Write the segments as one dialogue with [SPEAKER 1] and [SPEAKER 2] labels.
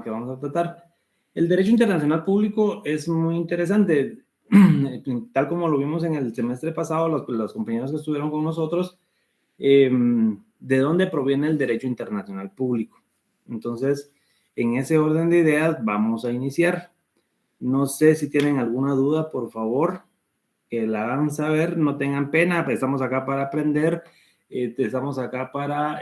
[SPEAKER 1] que vamos a tratar. El derecho internacional público es muy interesante. Tal como lo vimos en el semestre pasado, los compañeros que estuvieron con nosotros, ¿de dónde proviene el derecho internacional público? Entonces, en ese orden de ideas vamos a iniciar. No sé si tienen alguna duda, por favor, que la hagan saber, no tengan pena, estamos acá para aprender, estamos acá para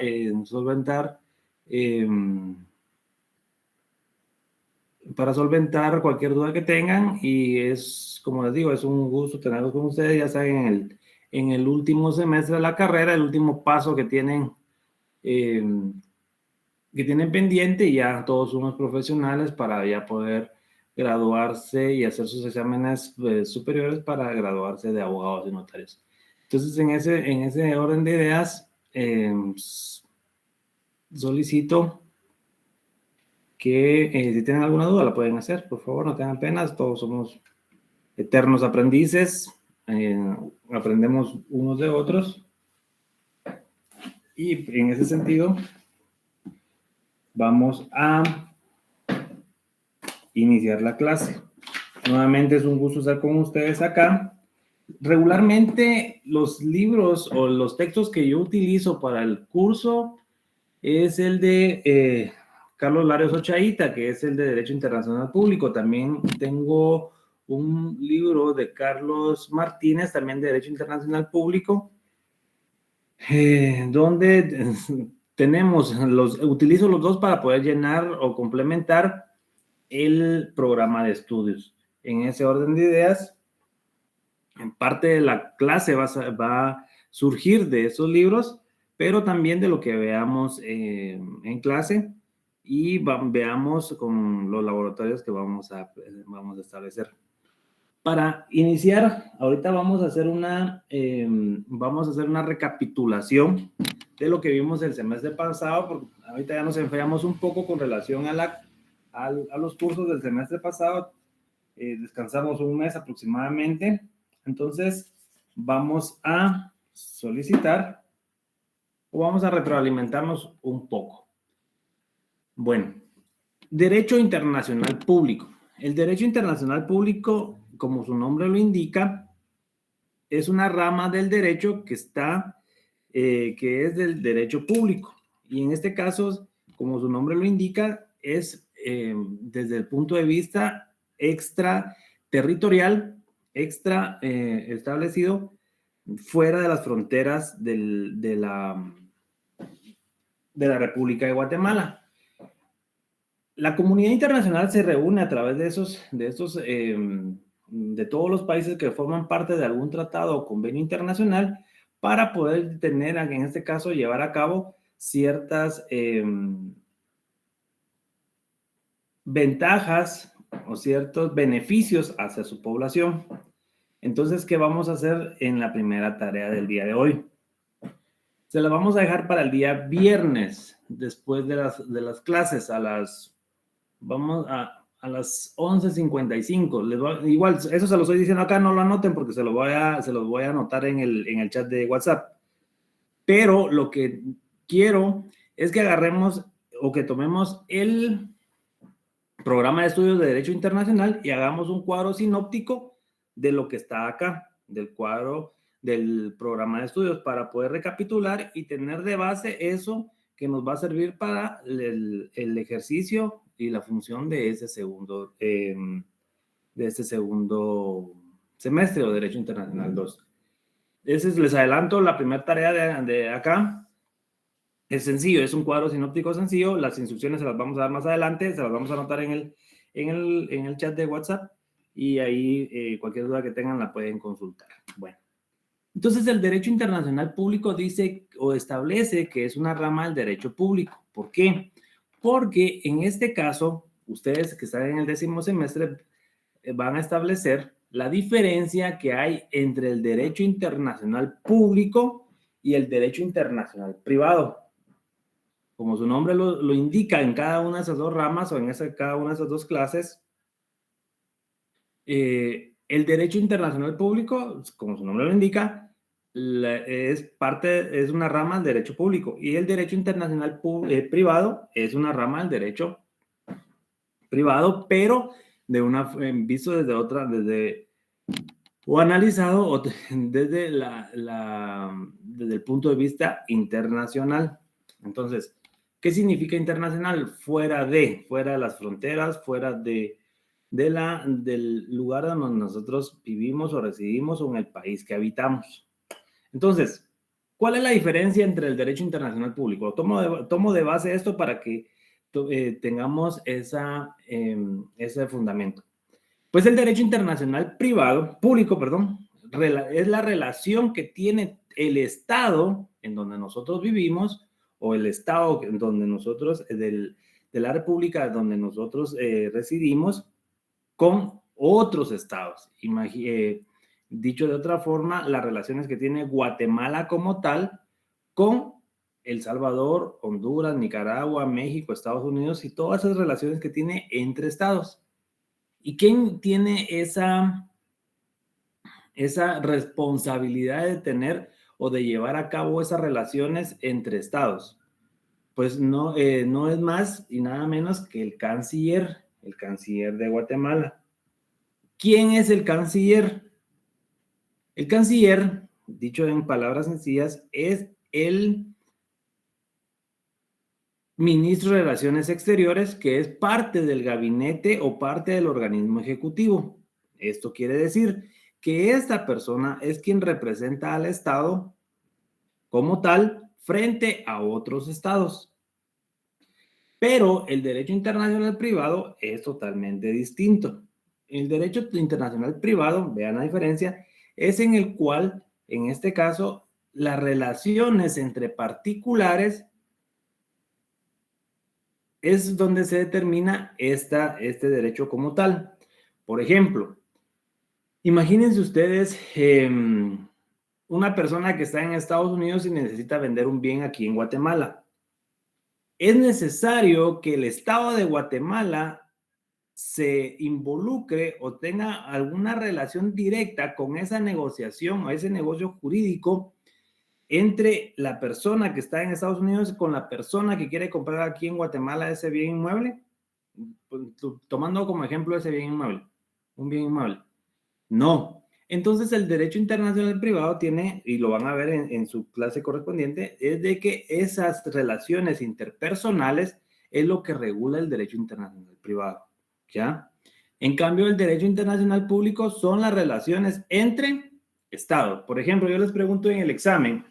[SPEAKER 1] solventar cualquier duda que tengan, y es, como les digo, es un gusto tenerlos con ustedes. Ya saben, en el último semestre de la carrera, el último paso que tienen pendiente, y ya todos somos profesionales para ya poder graduarse y hacer sus exámenes superiores para graduarse de abogados y notarios. Entonces, en ese orden de ideas, solicito que si tienen alguna duda la pueden hacer, por favor, no tengan penas, todos somos eternos aprendices, aprendemos unos de otros, y en ese sentido vamos a iniciar la clase. Nuevamente es un gusto estar con ustedes acá. Regularmente los libros o los textos que yo utilizo para el curso es el de Carlos Larios Ochaíta, que es el de Derecho Internacional Público. También tengo un libro de Carlos Martínez, también de Derecho Internacional Público, donde utilizo los dos para poder llenar o complementar el programa de estudios. En ese orden de ideas, en parte de la clase va a surgir de esos libros, pero también de lo que veamos en clase, y veamos con los laboratorios que vamos a establecer. Para iniciar, ahorita vamos a hacer una recapitulación de lo que vimos el semestre pasado, porque ahorita ya nos enfriamos un poco con relación a los cursos del semestre pasado. Descansamos un mes aproximadamente. Entonces, vamos a solicitar o vamos a retroalimentarnos un poco. Bueno, derecho internacional público. El derecho internacional público, como su nombre lo indica, es una rama del derecho que es del derecho público. Y en este caso, como su nombre lo indica, es desde el punto de vista extraterritorial, establecido fuera de las fronteras de la República de Guatemala. La comunidad internacional se reúne a través de todos los países que forman parte de algún tratado o convenio internacional, para poder tener, en este caso, llevar a cabo ciertas ventajas o ciertos beneficios hacia su población. Entonces, ¿qué vamos a hacer en la primera tarea del día de hoy? Se la vamos a dejar para el día viernes, después de las clases, a las 11:55. Igual, eso se lo estoy diciendo acá, no lo anoten porque se los voy a anotar en el chat de WhatsApp. Pero lo que quiero es que agarremos o que tomemos el programa de estudios de Derecho Internacional y hagamos un cuadro sinóptico de lo que está acá, del cuadro del programa de estudios, para poder recapitular y tener de base eso que nos va a servir para el ejercicio y la función de este segundo semestre o Derecho Internacional 2. Les adelanto, la primera tarea de acá es sencillo, es un cuadro sinóptico sencillo. Las instrucciones se las vamos a dar más adelante, se las vamos a anotar en el chat de WhatsApp, y ahí cualquier duda que tengan la pueden consultar. Bueno, entonces el derecho internacional público dice o establece que es una rama del derecho público. ¿Por qué? Porque en este caso, ustedes que están en el 10º semestre van a establecer la diferencia que hay entre el derecho internacional público y el derecho internacional privado. Como su nombre lo indica, en cada una de esas dos ramas o en cada una de esas dos clases, el derecho internacional público, como su nombre lo indica, es una rama del derecho público, y el derecho internacional privado es una rama del derecho privado, pero visto desde otra, o analizado desde desde el punto de vista internacional. Entonces, ¿qué significa internacional? Fuera de las fronteras, fuera del lugar donde nosotros vivimos o residimos o en el país que habitamos. Entonces, ¿cuál es la diferencia entre el derecho internacional público? Tomo de base esto para que tengamos ese fundamento. Pues el derecho internacional público, es la relación que tiene el Estado en donde nosotros vivimos o el Estado en donde nosotros, de la República donde nosotros residimos, con otros estados. Dicho de otra forma, las relaciones que tiene Guatemala como tal con El Salvador, Honduras, Nicaragua, México, Estados Unidos y todas esas relaciones que tiene entre estados. ¿Y quién tiene esa responsabilidad de tener o de llevar a cabo esas relaciones entre estados? Pues no es más y nada menos que el canciller de Guatemala. ¿Quién es el canciller? El canciller, dicho en palabras sencillas, es el ministro de Relaciones Exteriores, que es parte del gabinete o parte del organismo ejecutivo. Esto quiere decir que esta persona es quien representa al Estado como tal frente a otros estados. Pero el derecho internacional privado es totalmente distinto. El derecho internacional privado, vean la diferencia, es en el cual, en este caso, las relaciones entre particulares es donde se determina este derecho como tal. Por ejemplo, imagínense ustedes una persona que está en Estados Unidos y necesita vender un bien aquí en Guatemala. Es necesario que el Estado de Guatemala se involucre o tenga alguna relación directa con esa negociación o ese negocio jurídico entre la persona que está en Estados Unidos con la persona que quiere comprar aquí en Guatemala ese bien inmueble, tomando como ejemplo ese bien inmueble, un bien inmueble. No. Entonces el derecho internacional privado tiene, y lo van a ver en su clase correspondiente, es de que esas relaciones interpersonales es lo que regula el derecho internacional privado. ¿Ya? En cambio, el derecho internacional público son las relaciones entre estados. Por ejemplo, yo les pregunto en el examen,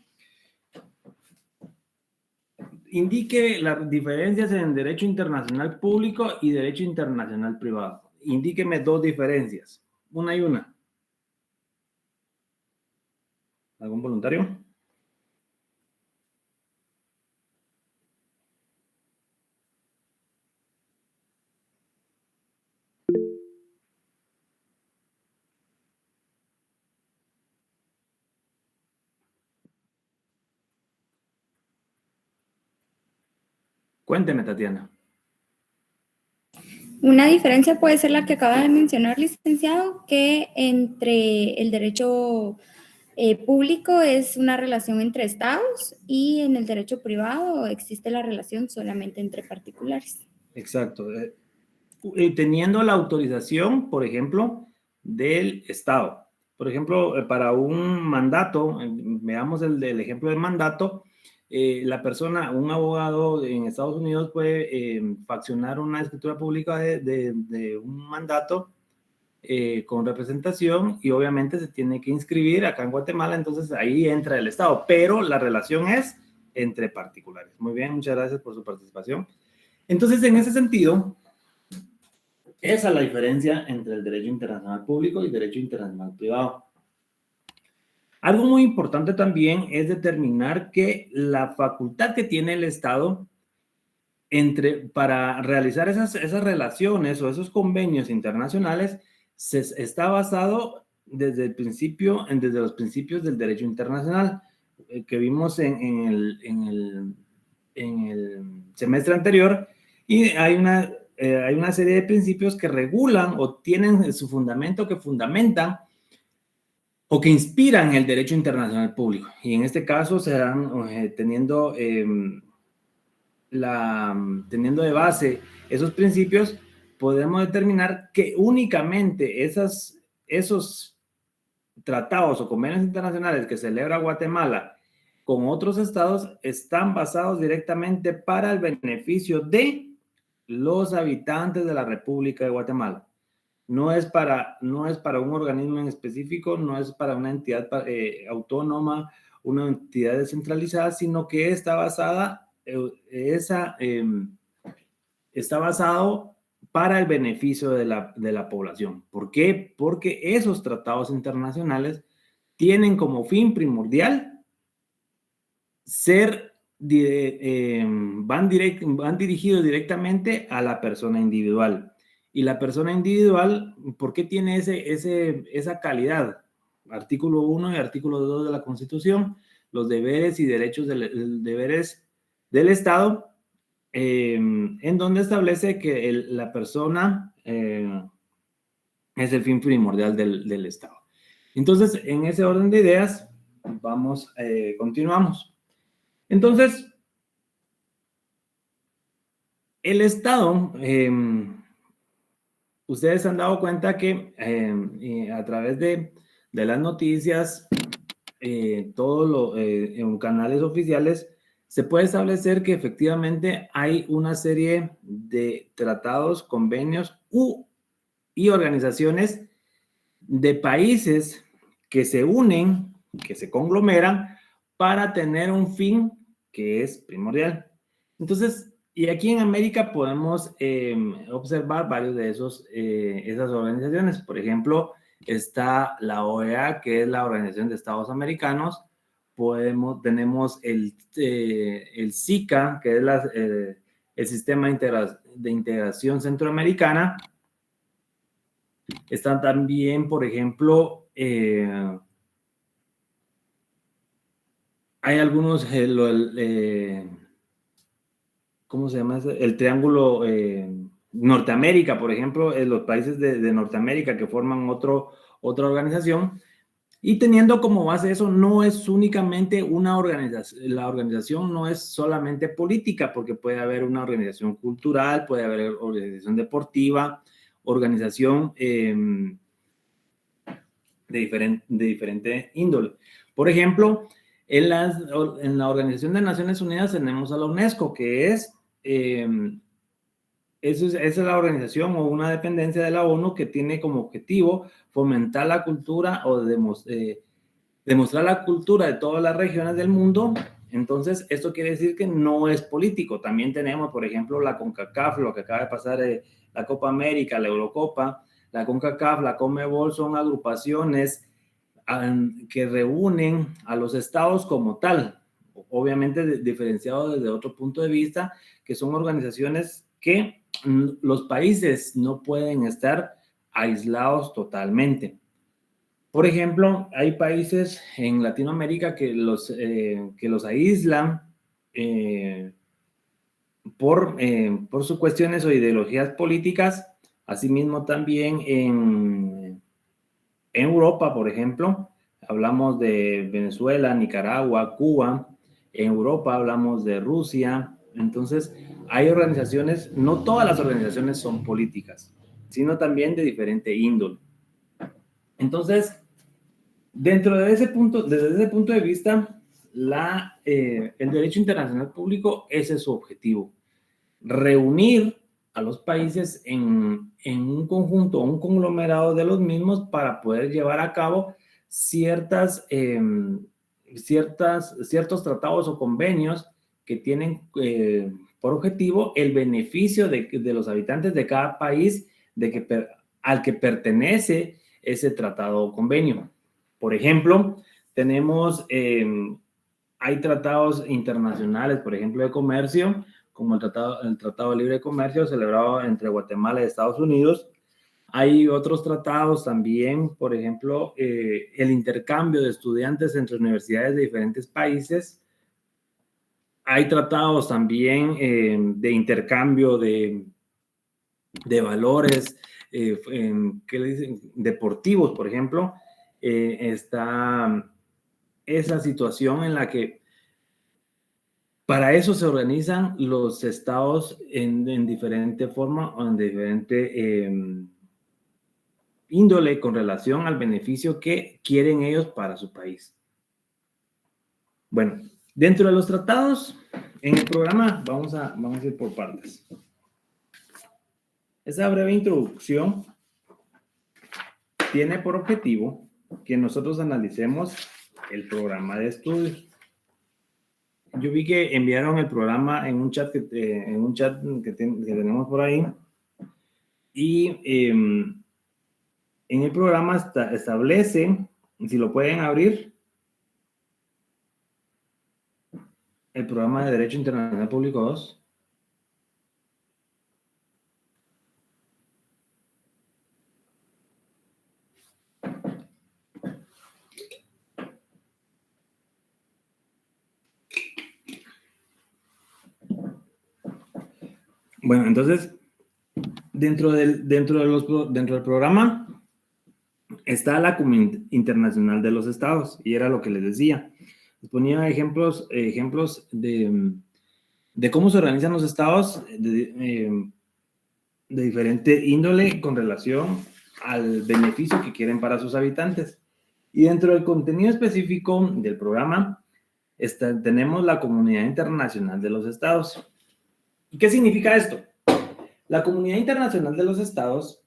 [SPEAKER 1] indique las diferencias en derecho internacional público y derecho internacional privado. Indíqueme dos diferencias, una y una. ¿Algún voluntario? Cuénteme, Tatiana.
[SPEAKER 2] Una diferencia puede ser la que acaba de mencionar, licenciado, que entre el derecho público es una relación entre estados y en el derecho privado existe la relación solamente entre particulares.
[SPEAKER 1] Exacto. Teniendo la autorización, por ejemplo, del Estado. Por ejemplo, para un mandato, veamos el ejemplo del mandato, la persona, un abogado en Estados Unidos puede faccionar una escritura pública de un mandato con representación y obviamente se tiene que inscribir acá en Guatemala, entonces ahí entra el Estado, pero la relación es entre particulares. Muy bien, muchas gracias por su participación. Entonces, en ese sentido, esa es la diferencia entre el derecho internacional público y el derecho internacional privado. Algo muy importante también es determinar que la facultad que tiene el Estado para realizar esas relaciones o esos convenios internacionales está basado desde el principio, desde los principios del derecho internacional que vimos en el semestre anterior, y hay una serie de principios que regulan o tienen su fundamento, que fundamentan o que inspiran el derecho internacional público. Y en este caso serán teniendo de base esos principios, podemos determinar que únicamente esos tratados o convenios internacionales que celebra Guatemala con otros estados están basados directamente para el beneficio de los habitantes de la República de Guatemala. No es para un organismo en específico, no es para una entidad autónoma, una entidad descentralizada, sino que está basado para el beneficio de la población. ¿Por qué? Porque esos tratados internacionales tienen como fin primordial van dirigidos directamente a la persona individual. Y la persona individual, ¿por qué tiene esa calidad? Artículo 1 y artículo 2 de la Constitución, los deberes y derechos deberes del Estado, en donde establece que la persona es el fin primordial del Estado. Entonces, en ese orden de ideas, continuamos. Entonces, el Estado, ustedes se han dado cuenta que a través de las noticias, en canales oficiales, se puede establecer que efectivamente hay una serie de tratados, convenios y organizaciones de países que se unen, que se conglomeran para tener un fin que es primordial. Entonces, y aquí en América podemos observar varios de esas organizaciones. Por ejemplo, está la OEA, que es la Organización de Estados Americanos. Tenemos el SICA, que es el Sistema de Integración Centroamericana. Están también, por ejemplo, hay algunos, ¿cómo se llama? El Triángulo Norteamérica, por ejemplo, los países de Norteamérica que forman otra organización. Y teniendo como base eso, no es únicamente una organización, la organización no es solamente política, porque puede haber una organización cultural, puede haber organización deportiva, organización de diferente índole. Por ejemplo, en la Organización de Naciones Unidas tenemos a la UNESCO, que esa es la organización o una dependencia de la ONU que tiene como objetivo fomentar la cultura o demostrar la cultura de todas las regiones del mundo. Entonces, esto quiere decir que no es político. También tenemos, por ejemplo, la CONCACAF, lo que acaba de pasar, la Copa América, la Eurocopa, la CONCACAF, la CONMEBOL, son agrupaciones que reúnen a los estados como tal, obviamente diferenciados desde otro punto de vista, que son organizaciones que los países no pueden estar aislados totalmente. Por ejemplo, hay países en Latinoamérica que los aíslan por sus cuestiones o ideologías políticas. Asimismo, también en Europa, por ejemplo, hablamos de Venezuela, Nicaragua, Cuba. En Europa hablamos de Rusia. Entonces, hay organizaciones, no todas las organizaciones son políticas, sino también de diferente índole. Entonces, desde ese punto de vista, el derecho internacional público, ese es su objetivo: reunir a los países en un conjunto, un conglomerado de los mismos para poder llevar a cabo ciertos tratados o convenios que tienen por objetivo el beneficio de los habitantes de cada país al que pertenece ese tratado o convenio. Por ejemplo, hay tratados internacionales, por ejemplo, de comercio, como el Tratado de Libre Comercio celebrado entre Guatemala y Estados Unidos. Hay otros tratados también, por ejemplo, el intercambio de estudiantes entre universidades de diferentes países. Hay tratados también de intercambio de valores, ¿qué le dicen? Deportivos, por ejemplo. Está esa situación en la que Para eso se organizan los estados en diferente forma o en diferente índole con relación al beneficio que quieren ellos para su país. Bueno, dentro de los tratados, en el programa vamos a ir por partes. Esa breve introducción tiene por objetivo que nosotros analicemos el programa de estudios. Yo vi que enviaron el programa en un chat que tenemos por ahí, y en el programa establece, si lo pueden abrir, el programa de Derecho Internacional Público 2. Bueno, entonces, dentro del programa está la Comunidad Internacional de los Estados, y era lo que les decía. Les ponía ejemplos de cómo se organizan los estados de diferente índole con relación al beneficio que quieren para sus habitantes. Y dentro del contenido específico del programa tenemos la Comunidad Internacional de los Estados. ¿Y qué significa esto? La Comunidad Internacional de los Estados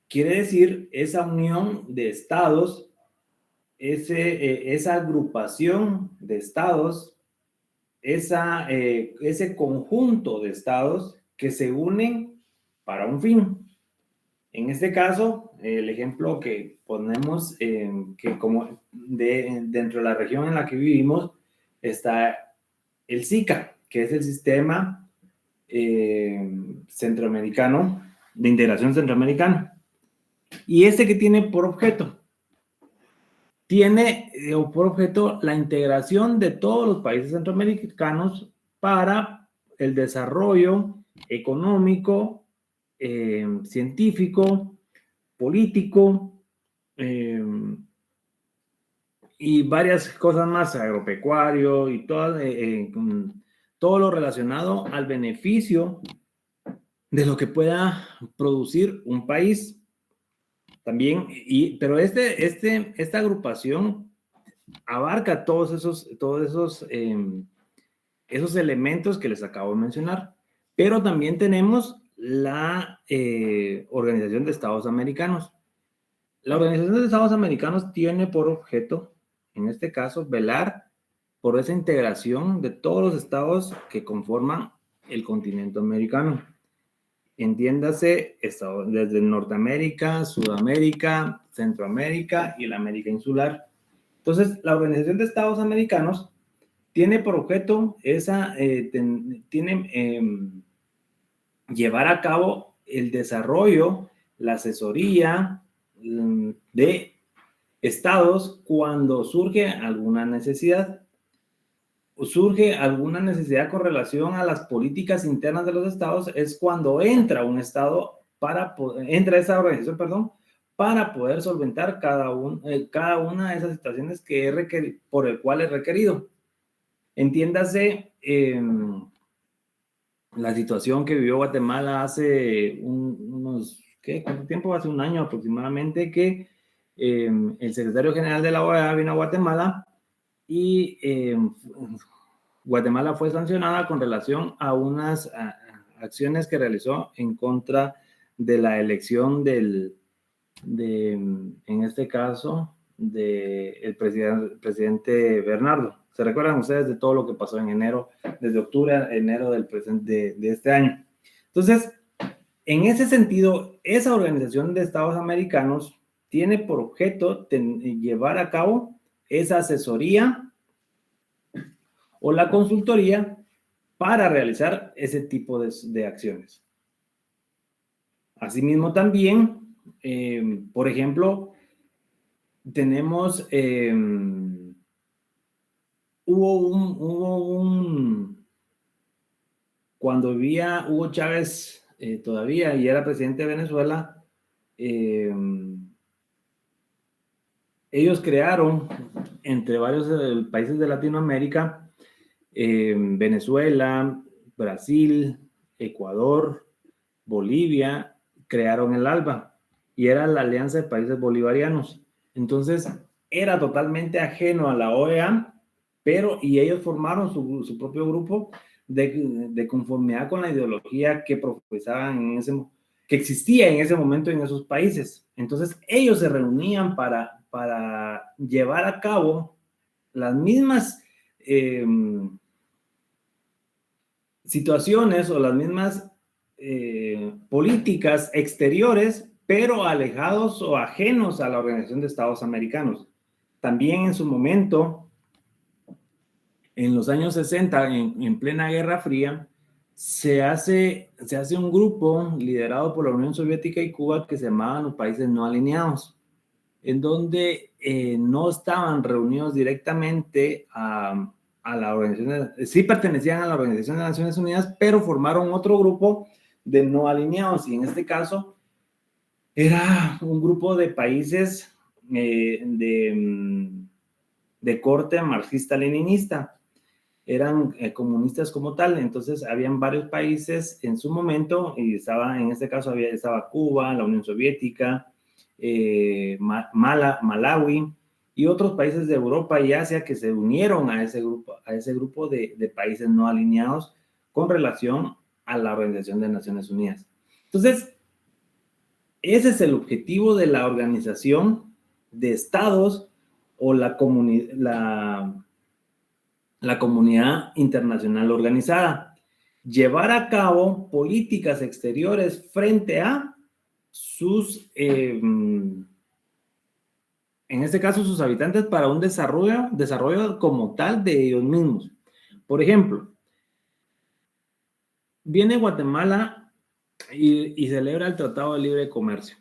[SPEAKER 1] quiere decir esa unión de estados, esa agrupación de estados, ese conjunto de estados que se unen para un fin. En este caso, el ejemplo que ponemos, que como dentro de la región en la que vivimos, está el SICA, que es el Sistema Centroamericano de Integración Centroamericana. Y este que tiene por objeto, la integración de todos los países centroamericanos para el desarrollo económico, científico, político, y varias cosas más, agropecuario y todo lo relacionado al beneficio de lo que pueda producir un país. También, pero esta agrupación abarca todos esos elementos que les acabo de mencionar. Pero también tenemos la Organización de Estados Americanos. La Organización de Estados Americanos tiene por objeto, en este caso, velar por esa integración de todos los estados que conforman el continente americano. Entiéndase, desde Norteamérica, Sudamérica, Centroamérica y la América insular. Entonces, la Organización de Estados Americanos tiene por objeto llevar a cabo el desarrollo, la asesoría de estados cuando surge alguna necesidad. Surge alguna necesidad con relación a las políticas internas de los estados, es cuando entra un estado entra esa organización, para poder solventar cada una de esas situaciones por el cual es requerido. Entiéndase la situación que vivió Guatemala hace ¿cuánto tiempo? Hace un año aproximadamente, que el secretario general de la OEA vino a Guatemala y Guatemala fue sancionada con relación a unas acciones que realizó en contra de la elección en este caso, del presidente Bernardo. ¿Se recuerdan ustedes de todo lo que pasó en enero, desde octubre a enero de este año? Entonces, en ese sentido, esa Organización de Estados Americanos tiene por objeto llevar a cabo esa asesoría o la consultoría para realizar ese tipo de acciones. Asimismo, también, por ejemplo, tenemos, cuando vivía Hugo Chávez todavía y era presidente de Venezuela, ellos crearon, entre varios países de Latinoamérica, Venezuela, Brasil, Ecuador, Bolivia, crearon el ALBA y era la Alianza de Países Bolivarianos. Entonces, era totalmente ajeno a la OEA, y ellos formaron su propio grupo de conformidad con la ideología que profesaban que existía en ese momento en esos países. Entonces, ellos se reunían para llevar a cabo las mismas situaciones o las mismas políticas exteriores, pero alejados o ajenos a la Organización de Estados Americanos. También en su momento, en los años 60, en plena Guerra Fría, se hace un grupo liderado por la Unión Soviética y Cuba que se llamaban los países no alineados, en donde no estaban reunidos directamente a la organización, sí pertenecían a la Organización de Naciones Unidas, pero formaron otro grupo de no alineados, y en este caso era un grupo de países de corte marxista-leninista. Eran comunistas como tal. Entonces habían varios países en su momento, y en este caso estaba Cuba, la Unión Soviética, Malawi y otros países de Europa y Asia que se unieron a ese grupo de países no alineados con relación a la Organización de Naciones Unidas. Entonces, ese es el objetivo de la Organización de Estados o la comunidad internacional organizada: llevar a cabo políticas exteriores frente a sus, en este caso, sus habitantes, para un desarrollo como tal de ellos mismos. Por ejemplo, viene Guatemala y celebra el Tratado de Libre Comercio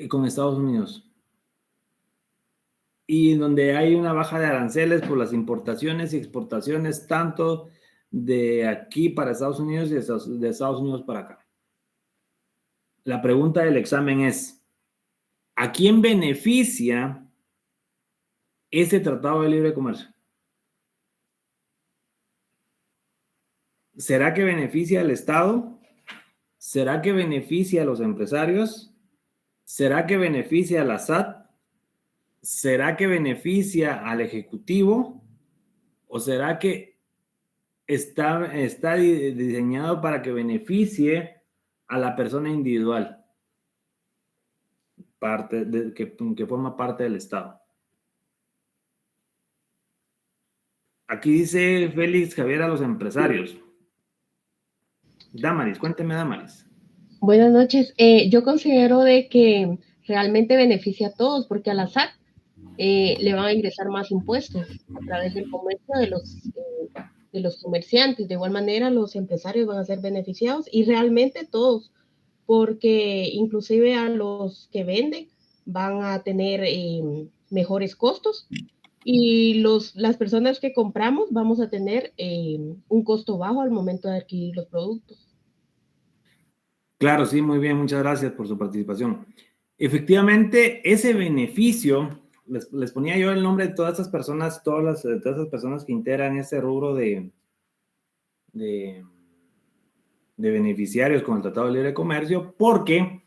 [SPEAKER 1] con Estados Unidos, y donde hay una baja de aranceles por las importaciones y exportaciones, tanto de aquí para Estados Unidos y de Estados Unidos para acá. La pregunta del examen es: ¿a quién beneficia ese Tratado de Libre Comercio? ¿Será que beneficia al Estado? ¿Será que beneficia a los empresarios? ¿Será que beneficia a la SAT? ¿Será que beneficia al Ejecutivo? ¿O será que está diseñado para que beneficie a la persona individual, que forma parte del Estado? Aquí dice Félix Javier a los empresarios. Damaris, cuénteme, Damaris.
[SPEAKER 3] Buenas noches. Yo considero de que realmente beneficia a todos, porque a la SAT le van a ingresar más impuestos a través del comercio de los comerciantes. De igual manera, los empresarios van a ser beneficiados, y realmente todos, porque inclusive a los que venden van a tener mejores costos, y las personas que compramos vamos a tener un costo bajo al momento de adquirir los productos.
[SPEAKER 1] Claro, sí, muy bien, muchas gracias por su participación. Efectivamente, ese beneficio, les ponía yo el nombre de todas estas personas, todas esas personas que integran ese rubro de beneficiarios con el Tratado de Libre Comercio, porque,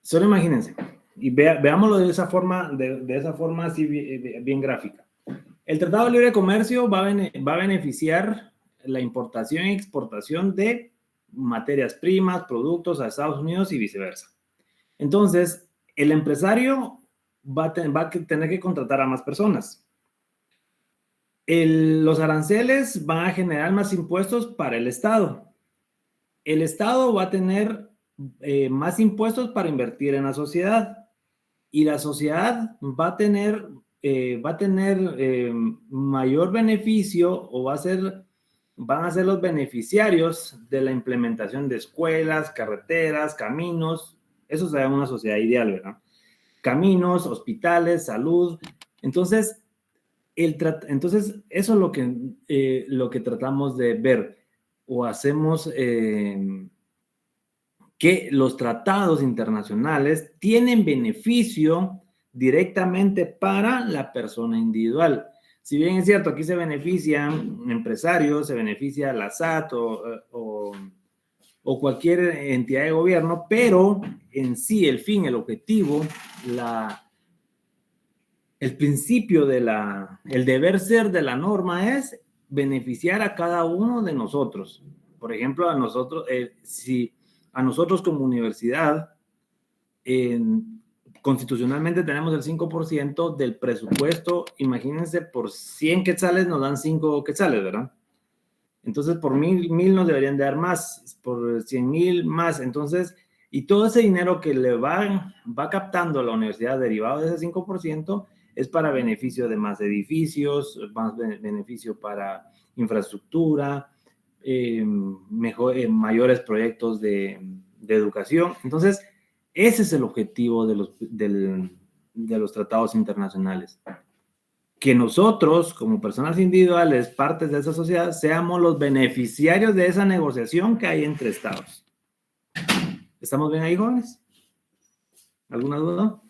[SPEAKER 1] solo imagínense, y veámoslo de esa forma así bien gráfica. El Tratado de Libre Comercio va a beneficiar la importación y exportación de materias primas, productos a Estados Unidos y viceversa. Entonces, el empresario va a tener que contratar a más personas. Los aranceles van a generar más impuestos para el Estado. El Estado va a tener más impuestos para invertir en la sociedad, y la sociedad va a tener mayor beneficio, o van a ser los beneficiarios de la implementación de escuelas, carreteras, caminos. Eso sería una sociedad ideal, ¿verdad? Caminos, hospitales, salud. Entonces, eso es lo que tratamos de ver, o hacemos que los tratados internacionales tienen beneficio directamente para la persona individual. si bien es cierto, aquí se benefician empresarios, se beneficia la SAT o cualquier entidad de gobierno, pero en sí el fin, el objetivo, el principio el deber ser de la norma es beneficiar a cada uno de nosotros. Por ejemplo, si a nosotros como universidad, constitucionalmente tenemos el 5% del presupuesto, imagínense, por 100 quetzales nos dan 5 quetzales, ¿verdad? Entonces, por 1,000 nos deberían dar más, por 100,000 más. Entonces, y todo ese dinero que le va captando la universidad derivado de ese 5% es para beneficio de más edificios, más beneficio para infraestructura, mayores proyectos de educación. Entonces, ese es el objetivo de los tratados internacionales. Que nosotros, como personas individuales, partes de esa sociedad, seamos los beneficiarios de esa negociación que hay entre estados. ¿Estamos bien ahí, jóvenes? ¿Alguna duda?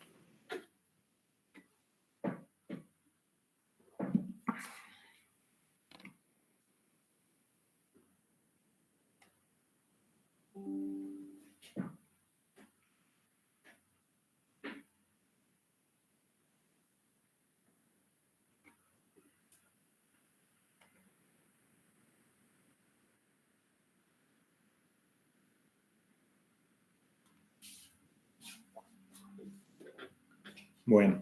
[SPEAKER 1] Bueno.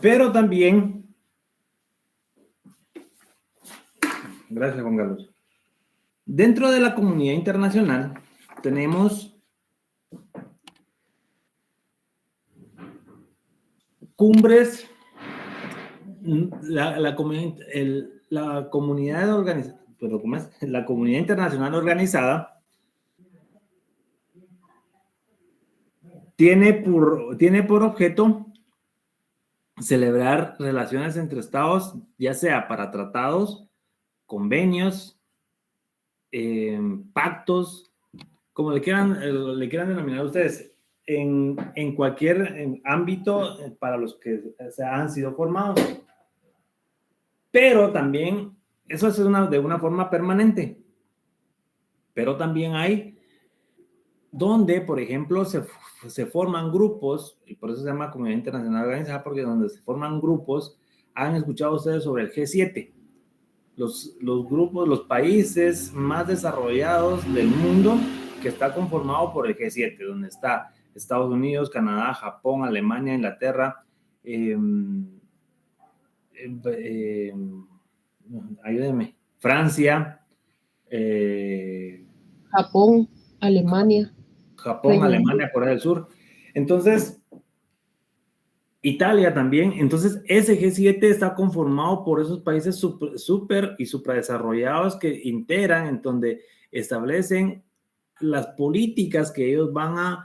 [SPEAKER 1] Pero también, gracias Juan Carlos, dentro de la comunidad internacional tenemos cumbres, la comunidad internacional organizada tiene por objeto celebrar relaciones entre estados, ya sea para tratados, convenios, pactos, como le quieran denominar ustedes, en cualquier ámbito para los que han sido formados. Pero también, eso es de una forma permanente. Pero también hay donde, por ejemplo, se forman grupos, y por eso se llama Comunidad Internacional Organizada, porque donde se forman grupos, han escuchado ustedes sobre el G7, los grupos, los países más desarrollados del mundo, que está conformado por el G7, donde está Estados Unidos, Canadá, Japón, Alemania, Inglaterra, ayúdenme, Francia,
[SPEAKER 3] Japón, Alemania.
[SPEAKER 1] Alemania, Corea del Sur. Entonces, Italia también. Entonces, ese G7 está conformado por esos países súper y supradesarrollados que integran, en donde establecen las políticas que ellos van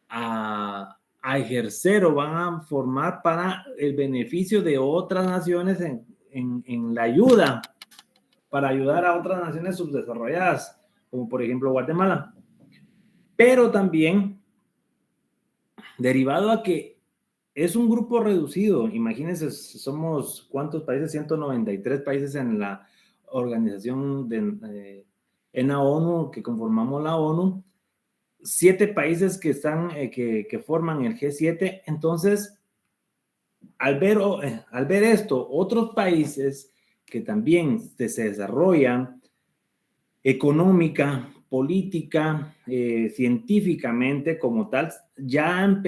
[SPEAKER 1] a ejercer o van a formar para el beneficio de otras naciones en la ayuda, para ayudar a otras naciones subdesarrolladas, como por ejemplo Guatemala. Pero también, derivado a que es un grupo reducido, imagínense, somos ¿cuántos países? 193 países en la organización en la ONU, que conformamos la ONU, 7 países que forman el G7. Entonces, al ver esto, otros países que también se desarrollan económica, política, científicamente como tal, ya han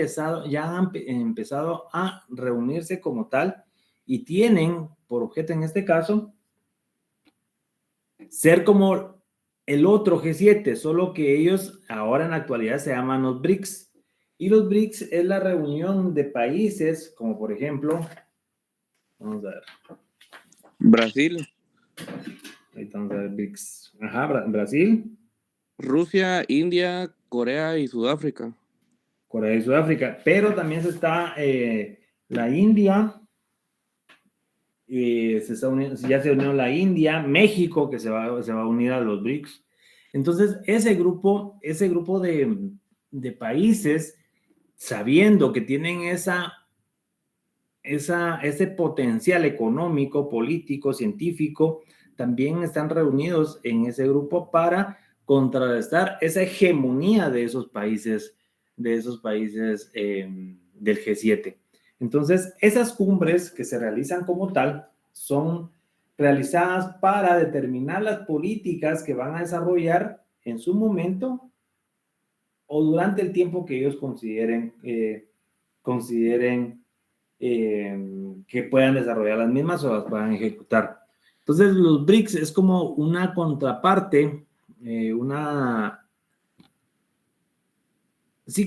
[SPEAKER 1] empezado a reunirse como tal y tienen por objeto en este caso ser como el otro G7, solo que ellos ahora en la actualidad se llaman los BRICS. Y los BRICS es la reunión de países como por ejemplo, vamos a ver.
[SPEAKER 4] Brasil.
[SPEAKER 1] Ahí estamos a ver BRICS. Ajá, Brasil.
[SPEAKER 4] Rusia, India, Corea y Sudáfrica.
[SPEAKER 1] Corea y Sudáfrica, pero también está la India, ya se unió la India, México, que se va a unir a los BRICS, Entonces, ese grupo de países, sabiendo que tienen ese potencial económico, político, científico, también están reunidos en ese grupo para contrarrestar esa hegemonía de esos países del G7. Entonces, esas cumbres que se realizan como tal son realizadas para determinar las políticas que van a desarrollar en su momento o durante el tiempo que ellos consideren que puedan desarrollar las mismas o las puedan ejecutar. Entonces, los BRICS es como una contraparte,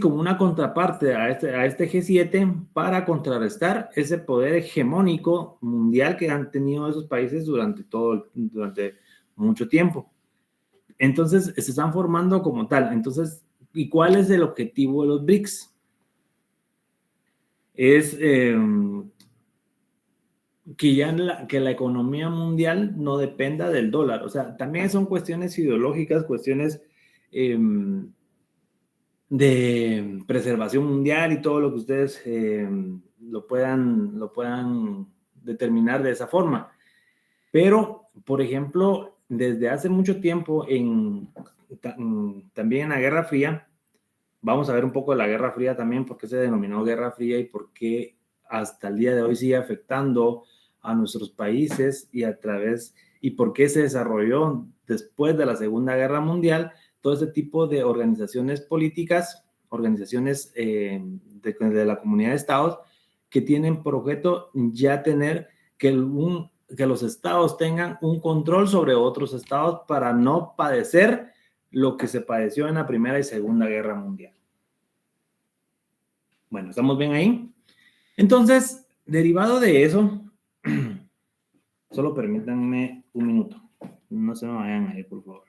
[SPEAKER 1] como una contraparte a este G7 para contrarrestar ese poder hegemónico mundial que han tenido esos países durante mucho tiempo. Entonces, se están formando como tal. Entonces, ¿y cuál es el objetivo de los BRICS? Es que la economía mundial no dependa del dólar. O sea, también son cuestiones ideológicas, cuestiones de preservación mundial y todo lo que ustedes lo puedan determinar de esa forma. Pero, por ejemplo, desde hace mucho tiempo, también en la Guerra Fría, vamos a ver un poco de la Guerra Fría también, por qué se denominó Guerra Fría y por qué hasta el día de hoy sigue afectando a nuestros países y por qué se desarrolló después de la Segunda Guerra Mundial todo ese tipo de organizaciones políticas, organizaciones de la comunidad de estados que tienen por objeto ya tener que los estados tengan un control sobre otros estados para no padecer lo que se padeció en la Primera y Segunda Guerra Mundial. Bueno, ¿estamos bien ahí? Entonces, derivado de eso, solo permítanme un minuto. No se me vayan ahí, por favor.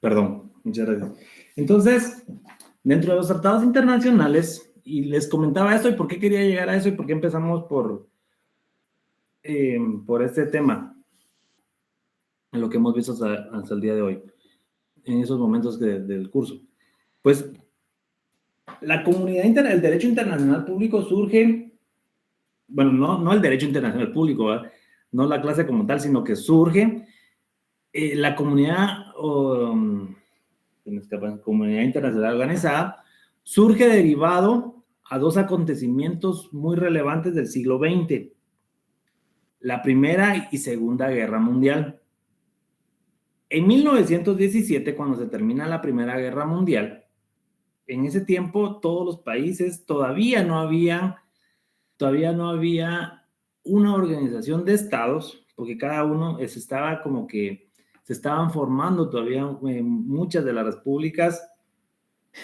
[SPEAKER 1] Perdón, muchas gracias. Entonces, dentro de los tratados internacionales, y les comentaba esto y por qué quería llegar a eso y por qué empezamos por este tema, lo que hemos visto hasta el día de hoy, en esos momentos del curso. Pues, la comunidad el derecho internacional público surge, bueno, no el derecho internacional público, ¿verdad? No la clase como tal, sino que surge la comunidad internacional organizada, surge derivado a dos acontecimientos muy relevantes del siglo XX, la Primera y Segunda Guerra Mundial. En 1917, cuando se termina la Primera Guerra Mundial, en ese tiempo todos los países todavía no había una organización de estados, porque cada uno se estaban formando todavía muchas de las repúblicas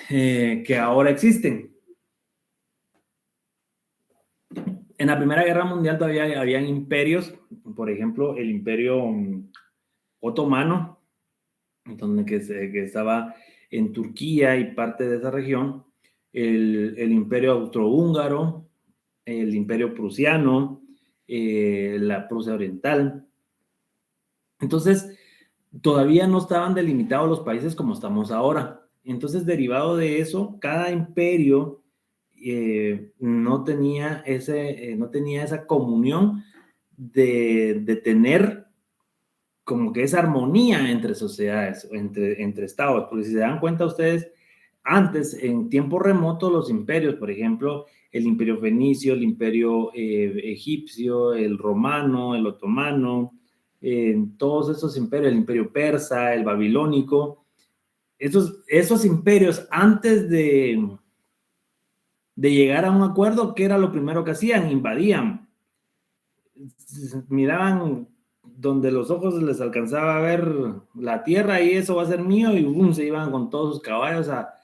[SPEAKER 1] que ahora existen. En la Primera Guerra Mundial todavía habían imperios, por ejemplo, el Imperio Otomano, que estaba en Turquía y parte de esa región, el Imperio Austrohúngaro, el Imperio Prusiano, la Prusia Oriental. Entonces, todavía no estaban delimitados los países como estamos ahora. Entonces, derivado de eso, cada imperio no tenía esa comunión de tener como que esa armonía entre sociedades, entre estados, porque si se dan cuenta ustedes, antes, en tiempo remoto, los imperios, por ejemplo, el imperio fenicio, el imperio egipcio, el romano, el otomano, todos esos imperios, el imperio persa, el babilónico, esos imperios antes de de llegar a un acuerdo, ¿qué era lo primero que hacían? Invadían. Miraban donde los ojos les alcanzaba a ver la tierra y eso va a ser mío, y boom, se iban con todos sus caballos a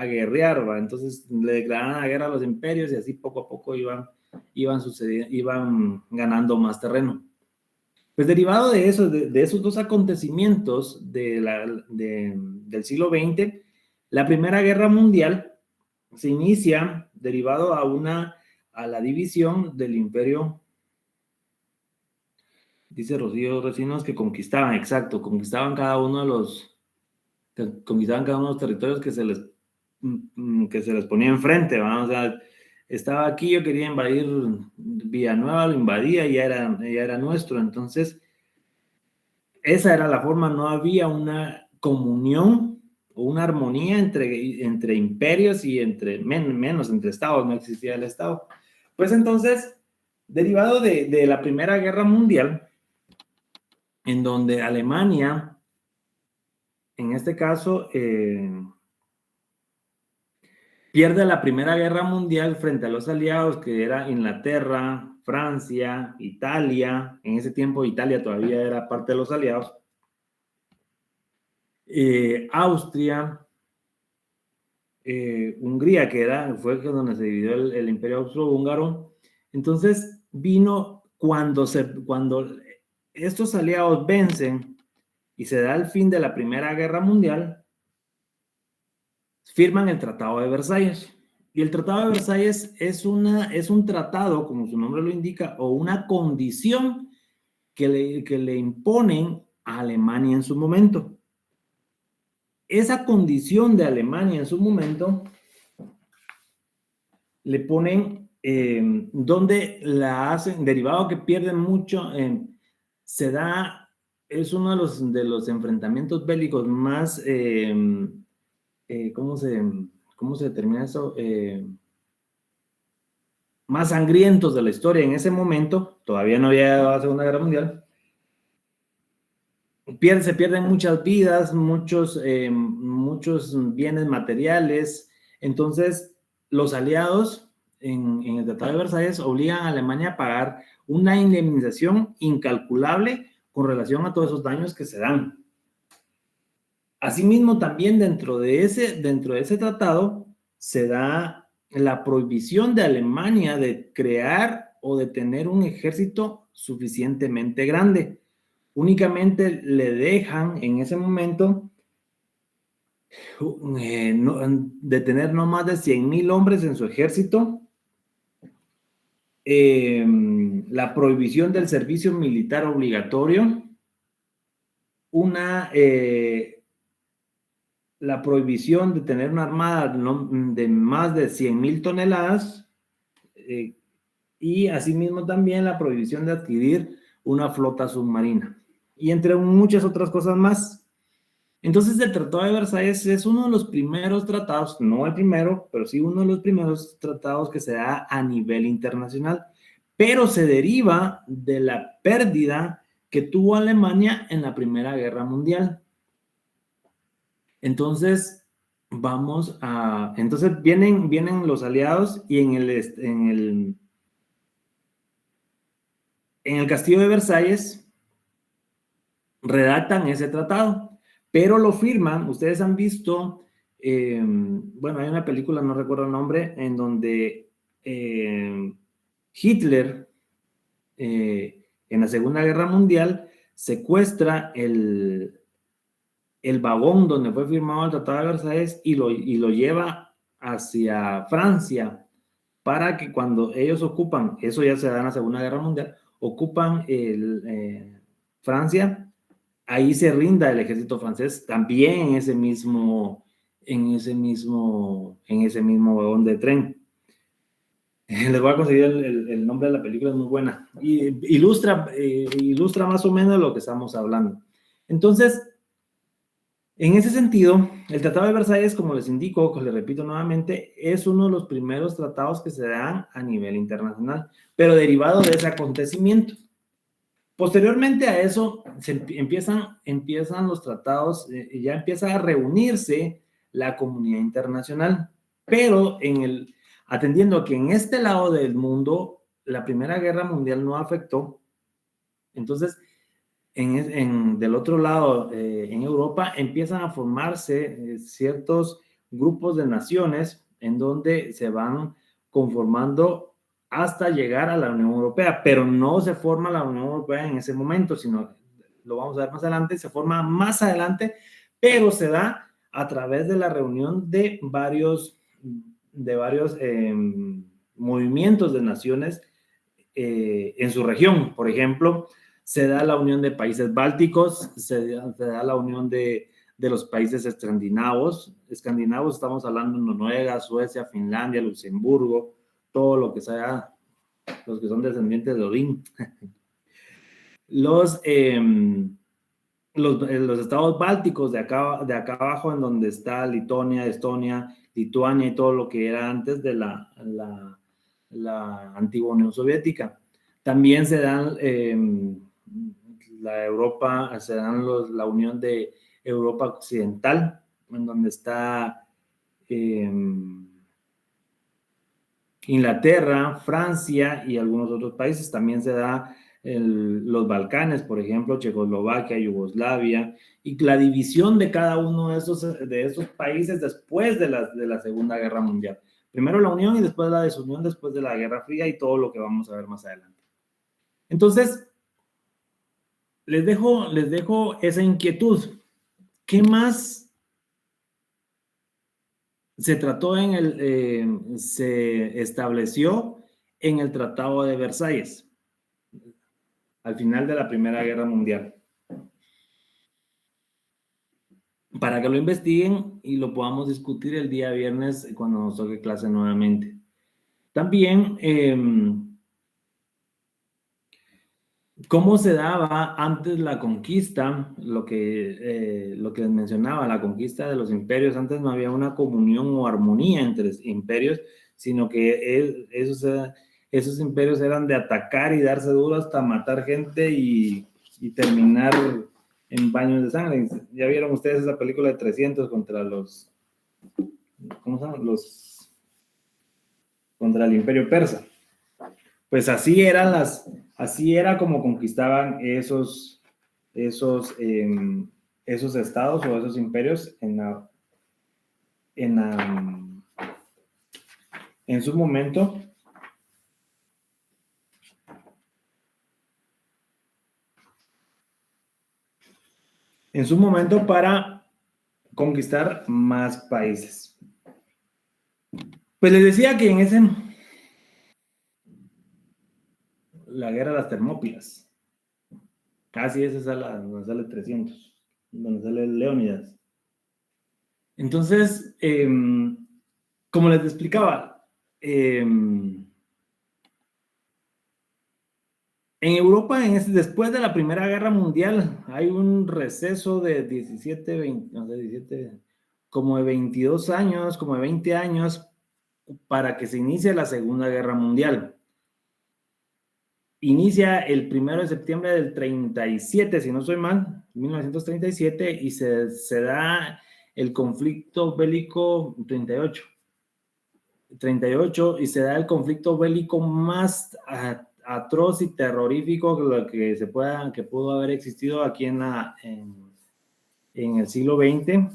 [SPEAKER 1] guerrear, ¿va? Entonces le declaraban la guerra a los imperios y así poco a poco iban ganando más terreno. Pues derivado de eso, de esos dos acontecimientos del siglo XX, la Primera Guerra Mundial se inicia derivado a la división del imperio. Dice Rocío Recinos que conquistaban cada uno de los territorios que se les ponía enfrente, ¿va? O sea, estaba aquí, yo quería invadir Villanueva, lo invadía y ya era nuestro. Entonces, esa era la forma, no había una comunión o una armonía entre imperios y menos entre estados, no existía el estado. Pues entonces, derivado de la Primera Guerra Mundial, en donde Alemania, en este caso, pierde la Primera Guerra Mundial frente a los aliados, que era Inglaterra, Francia, Italia. En ese tiempo Italia todavía era parte de los aliados. Austria, Hungría, fue donde se dividió el Imperio Austrohúngaro. Entonces vino cuando estos aliados vencen y se da el fin de la Primera Guerra Mundial, firman el Tratado de Versalles. Y el Tratado de Versalles es un tratado, como su nombre lo indica, o una condición que le imponen a Alemania en su momento. Esa condición de Alemania en su momento le ponen donde la hacen, derivado que pierden mucho, es uno de los enfrentamientos bélicos más, ¿cómo se determina eso? Más sangrientos de la historia en ese momento. Todavía no había llegado a la Segunda Guerra Mundial. Se pierden muchas vidas, muchos bienes materiales. Entonces, los aliados en el Tratado de Versalles obligan a Alemania a pagar una indemnización incalculable con relación a todos esos daños que se dan. Asimismo, también dentro de ese tratado se da la prohibición de Alemania de crear o de tener un ejército suficientemente grande. Únicamente le dejan en ese momento de tener no más de 100,000 hombres en su ejército. La prohibición del servicio militar obligatorio. La prohibición de tener una armada de más de 100,000 toneladas. Y asimismo también la prohibición de adquirir una flota submarina. Y entre muchas otras cosas más. Entonces el Tratado de Versalles es uno de los primeros tratados, no el primero, pero sí uno de los primeros tratados que se da a nivel internacional, pero se deriva de la pérdida que tuvo Alemania en la Primera Guerra Mundial. Entonces entonces vienen los aliados y en el Castillo de Versalles redactan ese tratado, pero lo firman. Ustedes han visto, hay una película, no recuerdo el nombre, en donde Hitler, en la Segunda Guerra Mundial, secuestra el vagón donde fue firmado el Tratado de Versalles y lo lleva hacia Francia, para que cuando ellos ocupan, eso ya se da en la Segunda Guerra Mundial, ocupan Francia, ahí se rinda el ejército francés también en ese mismo vagón de tren. Les voy a conseguir el nombre de la película, es muy buena. Y ilustra más o menos lo que estamos hablando. Entonces, en ese sentido, el Tratado de Versalles, como les indico, les repito nuevamente, es uno de los primeros tratados que se dan a nivel internacional, pero derivado de ese acontecimiento. Posteriormente a eso, empiezan los tratados, ya empieza a reunirse la comunidad internacional, pero atendiendo a que en este lado del mundo la Primera Guerra Mundial no afectó, entonces del otro lado, en Europa, empiezan a formarse ciertos grupos de naciones en donde se van conformando hasta llegar a la Unión Europea, pero no se forma la Unión Europea en ese momento, sino lo vamos a ver más adelante, se forma más adelante, pero se da a través de la reunión de varios movimientos de naciones en su región. Por ejemplo, se da la unión de países bálticos, se da la unión de los países escandinavos. Escandinavos, estamos hablando de Noruega, Suecia, Finlandia, Luxemburgo, todo lo que sea, los que son descendientes de Odín. Los estados bálticos de acá abajo, en donde está Lituania, Estonia, Lituania y todo lo que era antes de la antigua Unión Soviética. También se dan la unión de Europa Occidental, en donde está Inglaterra, Francia y algunos otros países. También se da los Balcanes, por ejemplo, Checoslovaquia, Yugoslavia, y la división de cada uno de esos países después de la Segunda Guerra Mundial. Primero la unión y después la desunión, después de la Guerra Fría y todo lo que vamos a ver más adelante. Entonces, les dejo esa inquietud. ¿Qué más se estableció en el Tratado de Versalles al final de la Primera Guerra Mundial? Para que lo investiguen y lo podamos discutir el día viernes cuando nos toque clase nuevamente. También, ¿cómo se daba antes la conquista? Lo que les mencionaba, la conquista de los imperios. Antes no había una comunión o armonía entre imperios, sino que esos imperios eran de atacar y darse duro hasta matar gente y terminar en baños de sangre. Ya vieron ustedes esa película de 300 contra los... ¿Cómo se llaman? Contra el Imperio Persa. Pues así era como conquistaban esos estados o esos imperios en su momento. En su momento, para conquistar más países. Pues les decía que la guerra de las Termópilas. Así es, esa donde sale 300, donde sale Leónidas. Entonces, como les explicaba, en Europa, después de la Primera Guerra Mundial, hay un receso de 22 años, como de 20 años, para que se inicie la Segunda Guerra Mundial. Inicia el 1 de septiembre del 37, si no estoy mal, 1937, y se da el conflicto bélico 38, y se da el conflicto bélico más atroz y terrorífico que pudo haber existido aquí en el siglo XX,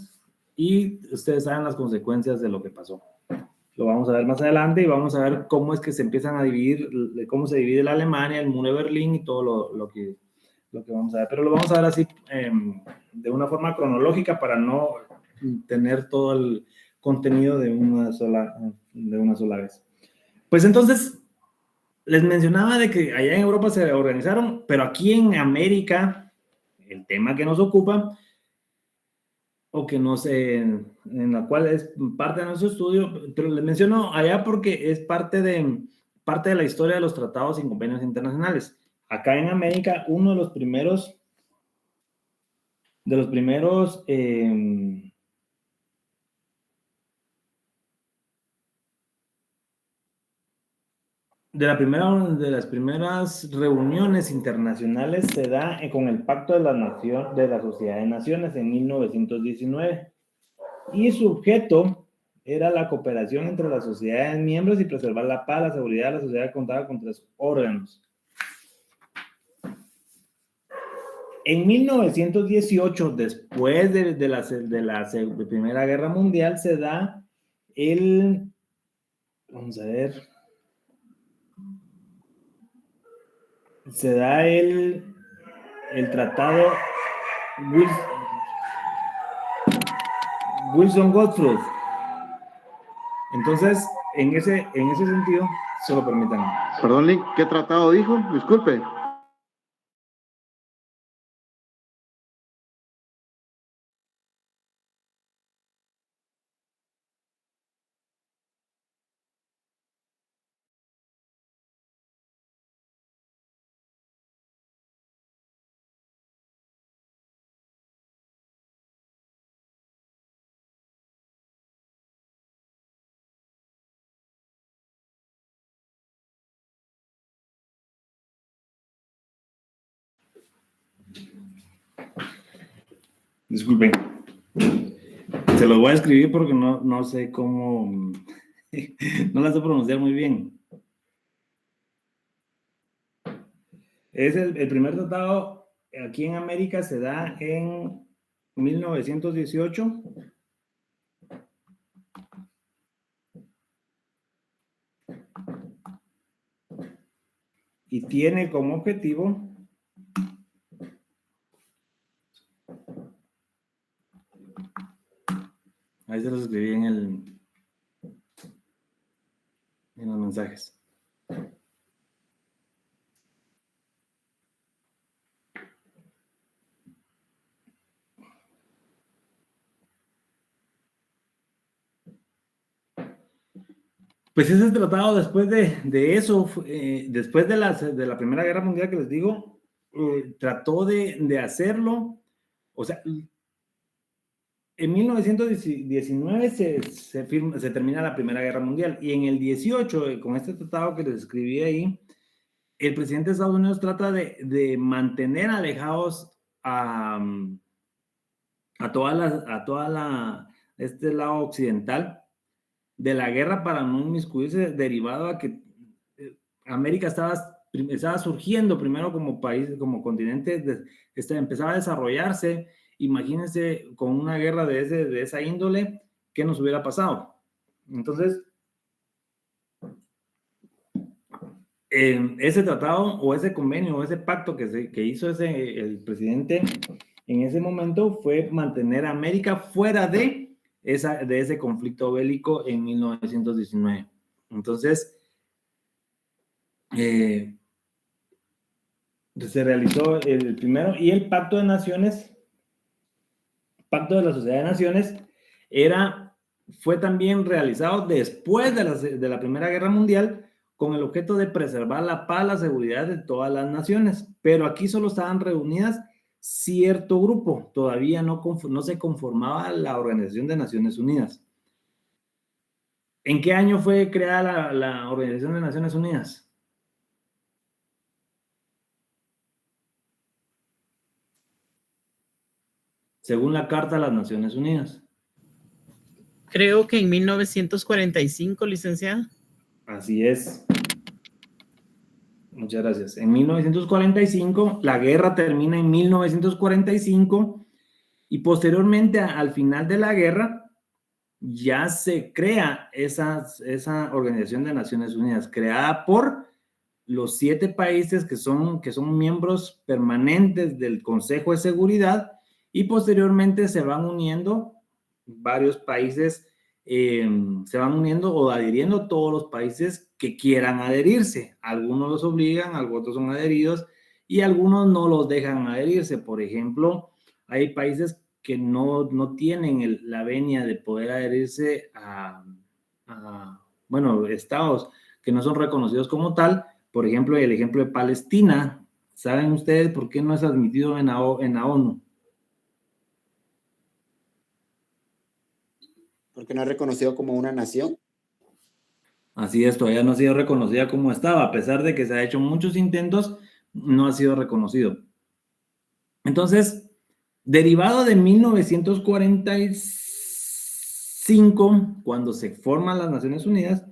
[SPEAKER 1] y ustedes saben las consecuencias de lo que pasó. Lo vamos a ver más adelante y vamos a ver cómo es que se empiezan a dividir, cómo se divide la Alemania, el muro de Berlín y todo lo que vamos a ver. Pero lo vamos a ver así de una forma cronológica para no tener todo el contenido de una sola vez. Pues entonces, les mencionaba de que allá en Europa se organizaron, pero aquí en América, el tema que nos ocupa, o que no sé, en la cual es parte de nuestro estudio, pero les menciono allá porque es parte de la historia de los tratados y convenios internacionales. Acá en América, uno de los primeros de las primeras reuniones internacionales se da con el Pacto de la Sociedad de Naciones en 1919. Y su objeto era la cooperación entre las sociedades miembros y preservar la paz, la seguridad de la sociedad contaba con 3 órganos. En 1918, después de la Primera Guerra Mundial, se da el, vamos a ver, se da el tratado Wilson-Godefroot. Entonces, en ese sentido, solo permítanme.
[SPEAKER 5] Perdón, Link, ¿qué tratado dijo? Disculpe.
[SPEAKER 1] Disculpen. Se los voy a escribir porque no sé cómo, no la sé pronunciar muy bien. Es el primer tratado aquí en América, se da en 1918. Y tiene como objetivo ahí se los escribí en los mensajes. Pues ese tratado, después de eso, después de la Primera Guerra Mundial, que les digo, trató de hacerlo. O sea, en 1919 se termina la Primera Guerra Mundial, y en el 18, con este tratado que les escribí ahí, el presidente de Estados Unidos trata de mantener alejados a este lado occidental de la guerra para no inmiscuirse, derivado a que América estaba surgiendo primero como país, como continente, empezaba a desarrollarse. Imagínense con una guerra de esa índole, ¿qué nos hubiera pasado? Entonces, ese tratado o ese convenio o ese pacto que hizo el presidente en ese momento fue mantener a América fuera de ese conflicto bélico en 1919. Entonces, se realizó el primero, y el Pacto de Naciones, Pacto de la Sociedad de Naciones, fue también realizado después de la Primera Guerra Mundial, con el objeto de preservar la paz, la seguridad de todas las naciones, pero aquí solo estaban reunidas cierto grupo, todavía no se conformaba la Organización de Naciones Unidas. ¿En qué año fue creada la Organización de Naciones Unidas? Según la Carta de las Naciones Unidas.
[SPEAKER 6] Creo que en 1945, licenciada.
[SPEAKER 1] Así es. Muchas gracias. En 1945, la guerra termina en 1945, y posteriormente, al final de la guerra, ya se crea esa Organización de Naciones Unidas, creada por los 7 países que son miembros permanentes del Consejo de Seguridad, y posteriormente se van uniendo varios países, se van uniendo o adhiriendo todos los países que quieran adherirse. Algunos los obligan, otros son adheridos, y algunos no los dejan adherirse. Por ejemplo, hay países que no tienen la venia de poder adherirse bueno, estados que no son reconocidos como tal. Por ejemplo, el ejemplo de Palestina. ¿Saben ustedes por qué no es admitido en la ONU?
[SPEAKER 7] Porque no es reconocido como una nación.
[SPEAKER 1] Así es, todavía no ha sido reconocida como estaba, a pesar de que se ha hecho muchos intentos, no ha sido reconocido. Entonces, derivado de 1946, 5, cuando se forman las Naciones Unidas,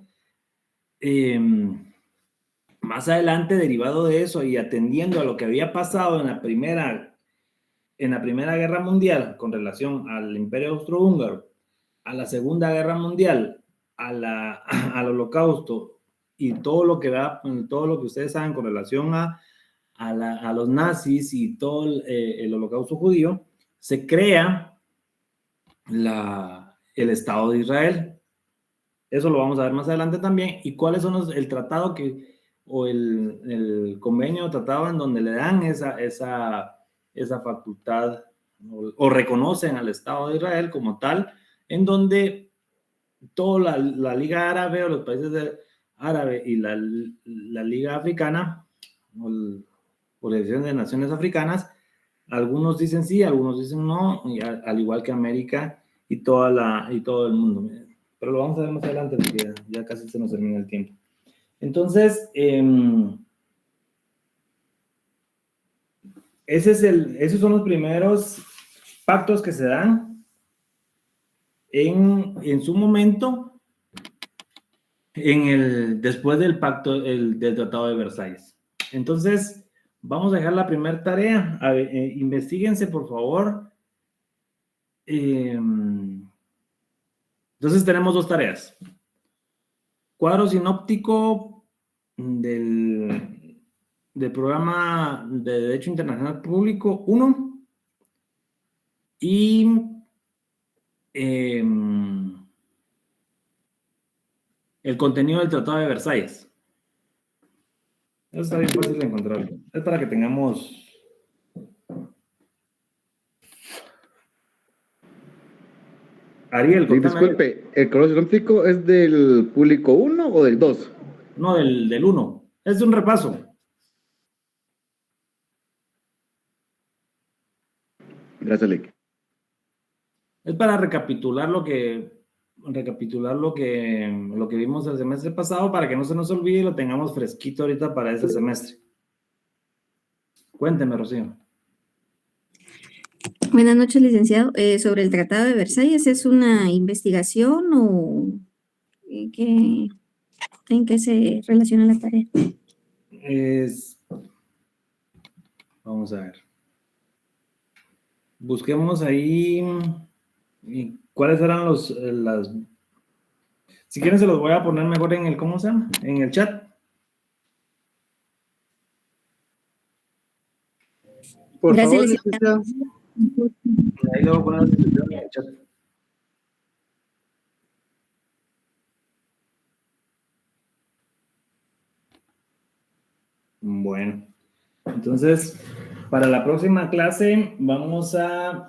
[SPEAKER 1] más adelante, derivado de eso y atendiendo a lo que había pasado en la Primera Guerra Mundial con relación al Imperio Austrohúngaro, a la Segunda Guerra Mundial, al Holocausto y todo lo que ustedes saben con relación a los nazis y todo el Holocausto judío, se crea el Estado de Israel. Eso lo vamos a ver más adelante también. ¿Y cuáles son el tratado o el convenio o tratado en donde le dan esa facultad o reconocen al Estado de Israel como tal, en donde toda la Liga Árabe o los países árabes y la Liga Africana o Organización de Naciones Africanas, algunos dicen sí, algunos dicen no, al igual que América y todo el mundo. Pero lo vamos a ver más adelante porque ya casi se nos termina el tiempo. Entonces, esos son los primeros pactos que se dan en su momento después del pacto del Tratado de Versalles. Entonces, vamos a dejar la primera tarea. Investíguense, por favor. Entonces, tenemos 2 tareas. Cuadro sinóptico del programa de Derecho Internacional Público 1 y el contenido del Tratado de Versalles. Eso está bien fácil de encontrarlo. Es para que tengamos... Ariel,
[SPEAKER 5] Sí, disculpe, ¿el cuadro sinóptico es del público 1 o del 2?
[SPEAKER 1] No, del 1. Es un repaso.
[SPEAKER 5] Gracias, Lick.
[SPEAKER 1] Es para recapitular lo que vimos el semestre pasado, para que no se nos olvide y lo tengamos fresquito ahorita para ese semestre. Cuénteme, Rocío.
[SPEAKER 8] Buenas noches, licenciado. Sobre el Tratado de Versalles, ¿es una investigación o en qué se relaciona la tarea?
[SPEAKER 1] Vamos a ver. Busquemos ahí cuáles eran si quieren se los voy a poner mejor en el, ¿cómo se llama? En el chat.
[SPEAKER 8] Por Gracias, favor, licenciado.
[SPEAKER 1] Ahí le voy a poner la descripción en el chat. Bueno, entonces, para la próxima clase vamos a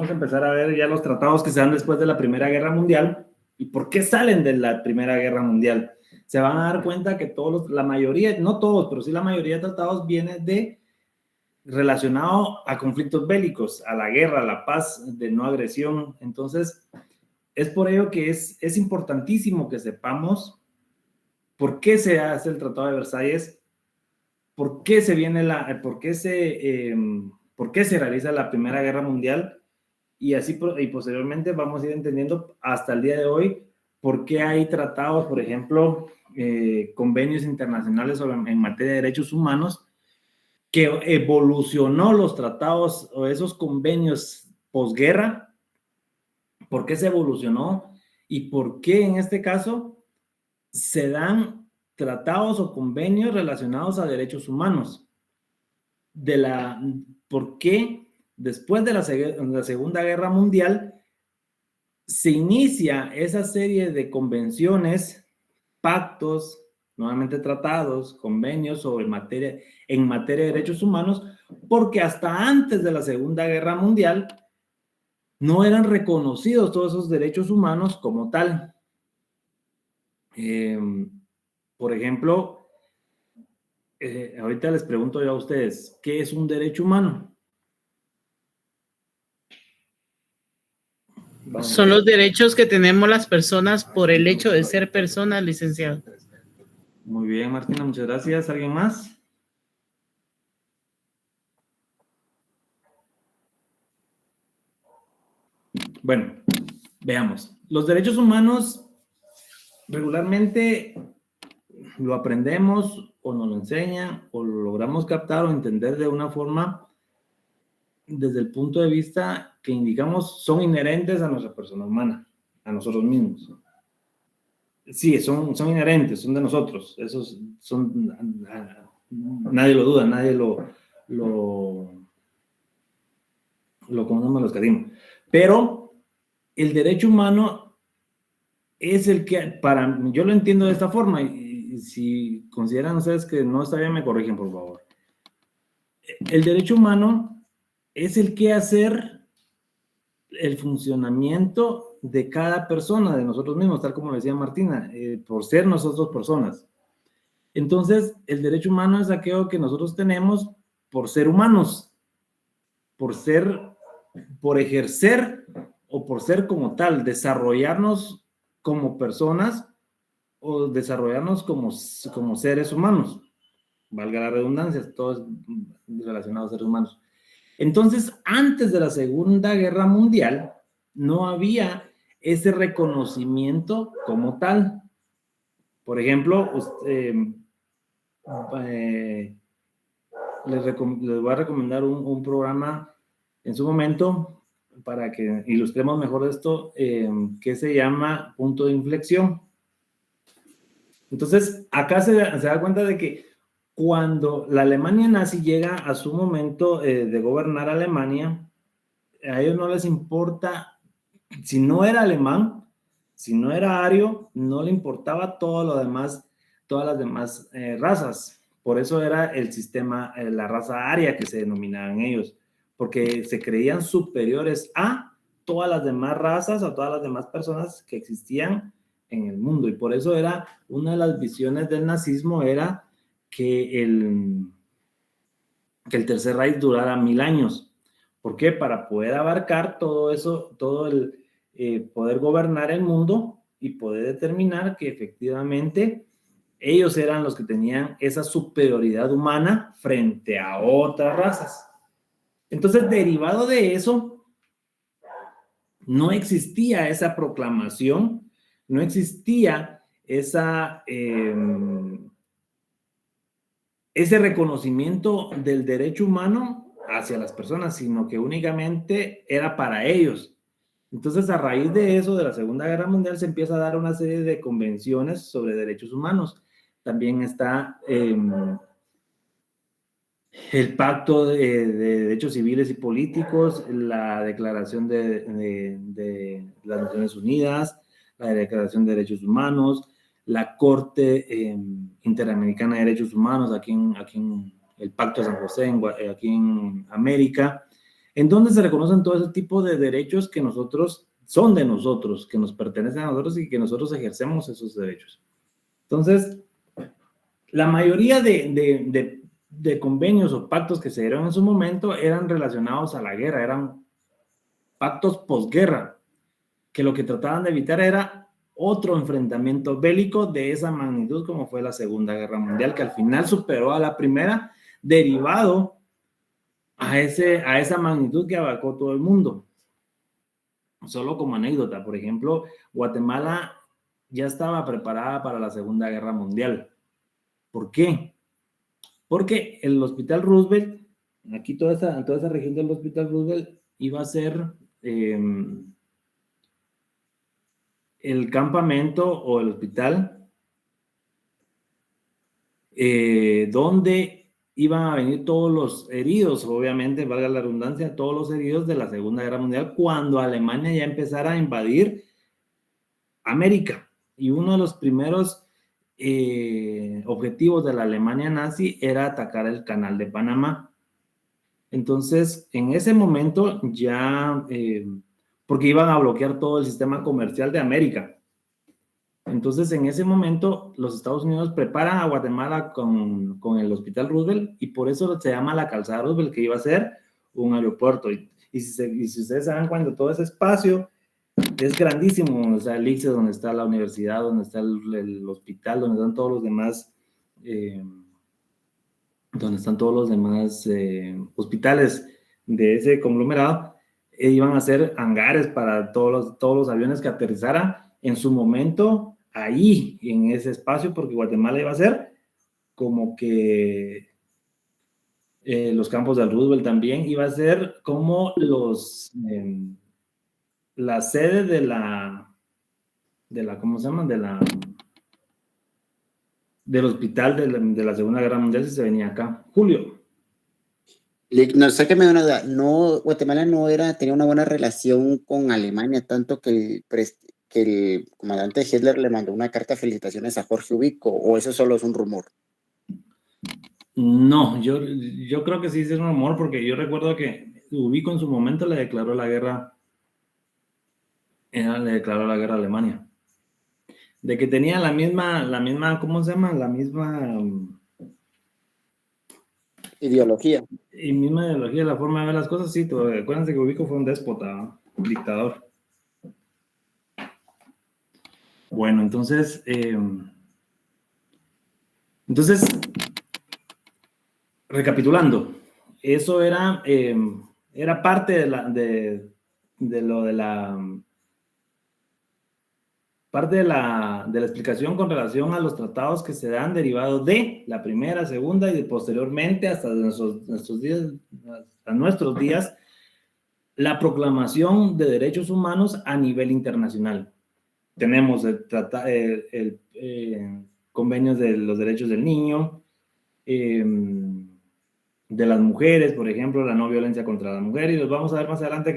[SPEAKER 1] empezar a ver ya los tratados que se dan después de la Primera Guerra Mundial y por qué salen de la Primera Guerra Mundial. Se van a dar cuenta que la mayoría, no todos, pero sí la mayoría de tratados vienen relacionado a conflictos bélicos, a la guerra, a la paz, de no agresión. Entonces, es por ello que es importantísimo que sepamos por qué se hace el Tratado de Versalles, por qué se realiza la Primera Guerra Mundial, y posteriormente vamos a ir entendiendo hasta el día de hoy por qué hay tratados, por ejemplo, convenios internacionales en materia de derechos humanos, que evolucionó los tratados o esos convenios posguerra, por qué se evolucionó y por qué en este caso se dan tratados o convenios relacionados a derechos humanos. ¿Por qué después de la Segunda Guerra Mundial se inicia esa serie de convenciones, pactos, nuevamente tratados, convenios en materia de derechos humanos? Porque hasta antes de la Segunda Guerra Mundial no eran reconocidos todos esos derechos humanos como tal. Por ejemplo, ahorita les pregunto yo a ustedes, ¿qué es un derecho humano?
[SPEAKER 6] Son los derechos que tenemos las personas por el hecho de ser personas, licenciado.
[SPEAKER 1] Muy bien, Martina, muchas gracias. ¿Alguien más? Bueno, Veamos, los derechos humanos regularmente lo aprendemos o nos lo enseñan o lo logramos captar o entender de una forma desde el punto de vista que indicamos son inherentes a nuestra persona humana, a nosotros mismos. Sí, son inherentes, son de nosotros, esos son, nadie lo duda, nadie ¿cómo los escatima? Pero el derecho humano es el que, yo lo entiendo de esta forma, y si consideran ustedes que no está bien, me corrigen, por favor. El derecho humano es el que hacer el funcionamiento de cada persona, de nosotros mismos, tal como decía Martina, por ser nosotros personas. Entonces, el derecho humano es aquello que nosotros tenemos por ser humanos, por ejercer o por ser como tal, desarrollarnos como personas o desarrollarnos como seres humanos. Valga la redundancia, todo es relacionado a seres humanos. Entonces, antes de la Segunda Guerra Mundial, no había ese reconocimiento como tal. Por ejemplo, les voy a recomendar un programa en su momento para que ilustremos mejor esto, que se llama Punto de Inflexión. Entonces, acá se da cuenta de que cuando la Alemania nazi llega a su momento de gobernar Alemania, a ellos no les importa si no era alemán, si no era ario, no le importaba todo lo demás, todas las demás razas. Por eso era el sistema, la raza aria que se denominaban ellos, porque se creían superiores a todas las demás razas, a todas las demás personas que existían en el mundo. Y por eso era una de las visiones del nazismo, era que el Tercer Reich durara 1000 años. ¿Por qué? Para poder abarcar todo eso, todo el poder gobernar el mundo y poder determinar que efectivamente ellos eran los que tenían esa superioridad humana frente a otras razas. Entonces, derivado de eso, no existía esa proclamación, no existía ese reconocimiento del derecho humano hacia las personas, sino que únicamente era para ellos. Entonces, a raíz de eso, de la Segunda Guerra Mundial, se empieza a dar una serie de convenciones sobre derechos humanos. También está el Pacto de Derechos Civiles y Políticos, la Declaración de las Naciones Unidas, la Declaración de Derechos Humanos, la Corte Interamericana de Derechos Humanos, aquí en el Pacto de San José, aquí en América, en donde se reconocen todo ese tipo de derechos que son de nosotros, que nos pertenecen a nosotros y que nosotros ejercemos esos derechos. Entonces, la mayoría de convenios o pactos que se dieron en su momento eran relacionados a la guerra, eran pactos posguerra, que lo que trataban de evitar era otro enfrentamiento bélico de esa magnitud como fue la Segunda Guerra Mundial, que al final superó a la primera, derivado a esa magnitud que abarcó todo el mundo. Solo como anécdota, por ejemplo, Guatemala ya estaba preparada para la Segunda Guerra Mundial. ¿Por qué? Porque el Hospital Roosevelt, aquí toda esa región del Hospital Roosevelt iba a ser el campamento o el hospital donde iban a venir todos los heridos, obviamente, valga la redundancia, todos los heridos de la Segunda Guerra Mundial, cuando Alemania ya empezara a invadir América. Y uno de los primeros objetivos de la Alemania nazi era atacar el Canal de Panamá. Entonces, en ese momento ya, porque iban a bloquear todo el sistema comercial de América. Entonces, en ese momento, los Estados Unidos preparan a Guatemala con el Hospital Roosevelt y por eso se llama la Calzada Roosevelt, que iba a ser un aeropuerto. Y si ustedes se dan cuenta, todo ese espacio es grandísimo. O sea, el ICSE, donde está la universidad, donde está el hospital, donde están todos los demás, hospitales de ese conglomerado, iban a hacer hangares para todos los aviones que aterrizaran en su momento ahí, en ese espacio, porque Guatemala iba a ser como que los campos del Roosevelt también, iba a ser como la sede de la ¿cómo se llama? Del hospital de la Segunda Guerra Mundial, si se venía acá. Julio.
[SPEAKER 7] No sé qué me da una duda. No, Guatemala tenía una buena relación con Alemania, tanto que el comandante Hitler le mandó una carta de felicitaciones a Jorge Ubico, o eso solo es un rumor.
[SPEAKER 1] No, yo creo que sí es un rumor, porque yo recuerdo que Ubico en su momento le declaró la guerra a Alemania. De que tenía la misma, ¿cómo se llama? La misma
[SPEAKER 7] ideología.
[SPEAKER 1] Y misma ideología, la forma de ver las cosas, sí. Acuérdense que Ubico fue un déspota, un dictador. Bueno, entonces, recapitulando, eso era parte parte de la explicación con relación a los tratados que se dan derivados de la primera, segunda y posteriormente hasta nuestros días, la proclamación de derechos humanos a nivel internacional. Tenemos convenios de los derechos del niño, de las mujeres, por ejemplo, la no violencia contra la mujer, y los vamos a ver más adelante,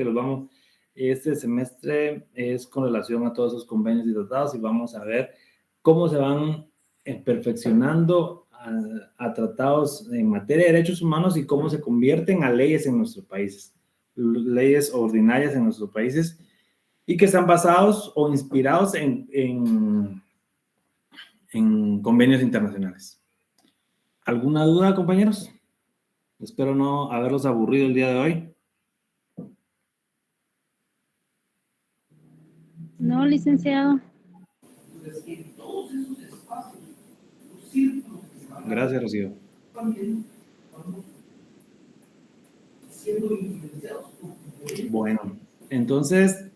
[SPEAKER 1] este semestre es con relación a todos esos convenios y tratados, y vamos a ver cómo se van perfeccionando a tratados en materia de derechos humanos y cómo se convierten a leyes en nuestros países, leyes ordinarias en nuestros países, y que están basados o inspirados en convenios internacionales. ¿Alguna duda, compañeros? Espero no haberlos aburrido el día de hoy.
[SPEAKER 9] No, licenciado.
[SPEAKER 1] Gracias, Rocío. Bueno, entonces,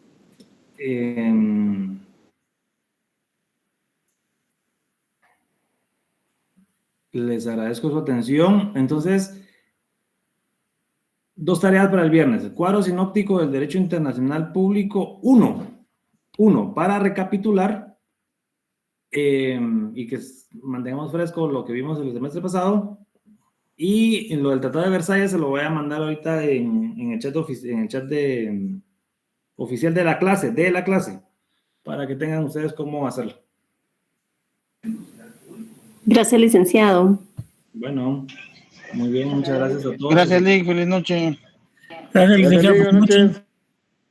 [SPEAKER 1] les agradezco su atención. Entonces, 2 tareas para el viernes. El cuadro sinóptico del Derecho Internacional Público 1, para recapitular y que mantengamos fresco lo que vimos el semestre pasado. Y en lo del Tratado de Versalles se lo voy a mandar ahorita en el chat, oficial de la clase, para que tengan ustedes cómo hacerlo.
[SPEAKER 10] Gracias, licenciado.
[SPEAKER 1] Bueno, muy bien, muchas gracias a todos.
[SPEAKER 6] Gracias, Lick. Feliz noche.
[SPEAKER 11] Gracias, licenciado. Buenas noches.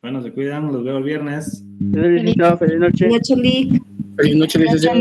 [SPEAKER 1] Bueno, se cuidan, los veo el viernes.
[SPEAKER 11] Feliz noche.
[SPEAKER 8] Feliz noche, Lick.
[SPEAKER 11] Feliz noche, licenciado.